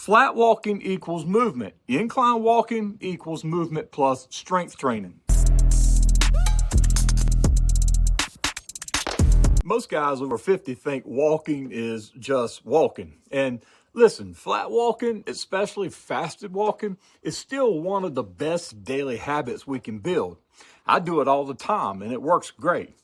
Flat walking equals movement. Incline walking equals movement plus strength training. Most guys over 50 think walking is just walking. And listen, flat walking, especially fasted walking, is still one of the best daily habits we can build. I do it all the time and it works great.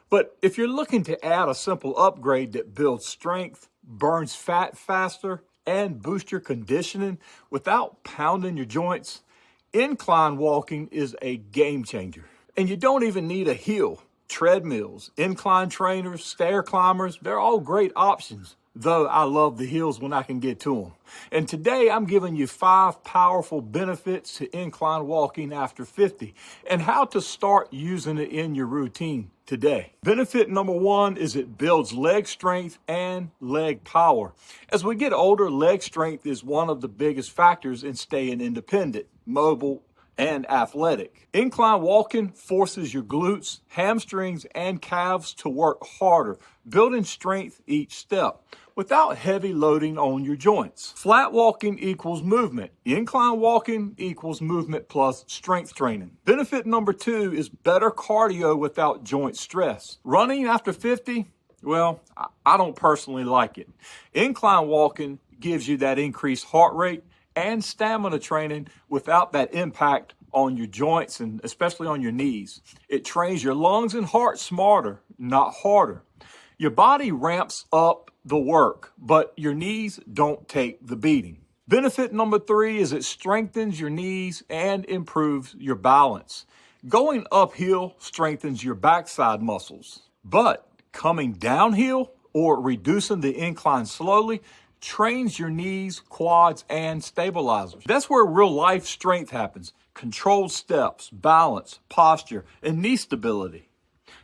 But if you're looking to add a simple upgrade that builds strength, burns fat faster, and boosts your conditioning without pounding your joints, incline walking is a game changer. And you don't even need a hill. Treadmills, incline trainers, stair climbers, they're all great options, though I love the hills when I can get to them. And today I'm giving you 5 powerful benefits to incline walking after 50 and how to start using it in your routine today. Benefit number 1 is it builds leg strength and leg power. As we get older, leg strength is one of the biggest factors in staying independent, mobile, and athletic. Incline walking forces your glutes, hamstrings, and calves to work harder, building strength each step without heavy loading on your joints. Flat walking equals movement. Incline walking equals movement plus strength training. Benefit number 2 is better cardio without joint stress. Running after 50, well, I don't personally like it. Incline walking gives you that increased heart rate and stamina training without that impact on your joints and especially on your knees. It trains your lungs and heart smarter, not harder. Your body ramps up the work, but your knees don't take the beating. Benefit number 3 is it strengthens your knees and improves your balance. Going uphill strengthens your backside muscles, but coming downhill or reducing the incline slowly trains your knees, quads, and stabilizers. That's where real life strength happens. Controlled steps, balance, posture, and knee stability.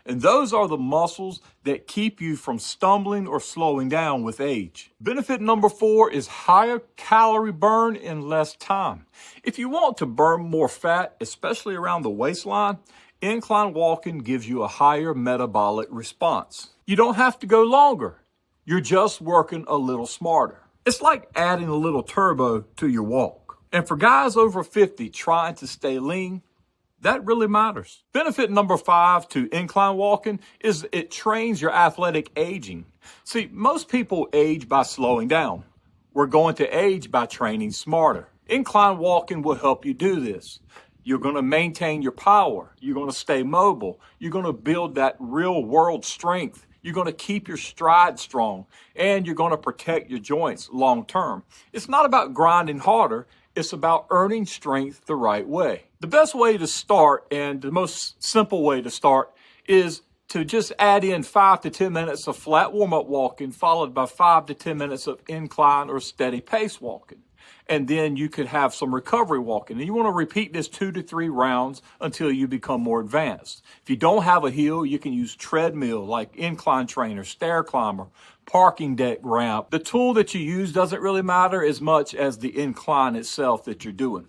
And those are the muscles that keep you from stumbling or slowing down with age. Benefit number 4 is higher calorie burn in less time. If you want to burn more fat, especially around the waistline, incline walking gives you a higher metabolic response. You don't have to go longer. You're just working a little smarter. It's like adding a little turbo to your walk. And for guys over 50 trying to stay lean, that really matters. Benefit number 5 to incline walking is it trains your athletic aging. See, most people age by slowing down. We're going to age by training smarter. Incline walking will help you do this. You're going to maintain your power. You're going to stay mobile. You're going to build that real world strength. You're going to keep your stride strong, and you're going to protect your joints long term. It's not about grinding harder. It's about earning strength the right way. The best way to start and the most simple way to start is to just add in 5 to 10 minutes of flat warm-up walking followed by 5 to 10 minutes of incline or steady pace walking. And then you could have some recovery walking. And you want to repeat this 2 to 3 rounds until you become more advanced. If you don't have a hill, you can use treadmill like incline trainer, stair climber, parking deck ramp. The tool that you use doesn't really matter as much as the incline itself that you're doing.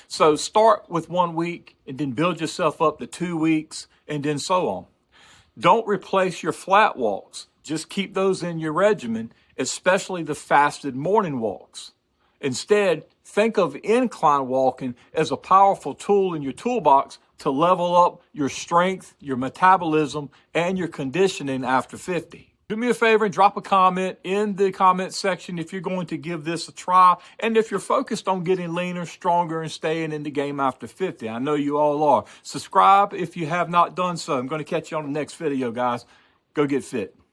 So start with 1 week and then build yourself up to 2 weeks and then so on. Don't replace your flat walks. Just keep those in your regimen, especially the fasted morning walks. Instead, think of incline walking as a powerful tool in your toolbox to level up your strength, your metabolism, and your conditioning after 50. Do me a favor and drop a comment in the comment section if you're going to give this a try and if you're focused on getting leaner, stronger, and staying in the game after 50. I know you all are. Subscribe if you have not done so. I'm going to catch you on the next video, guys. Go get fit.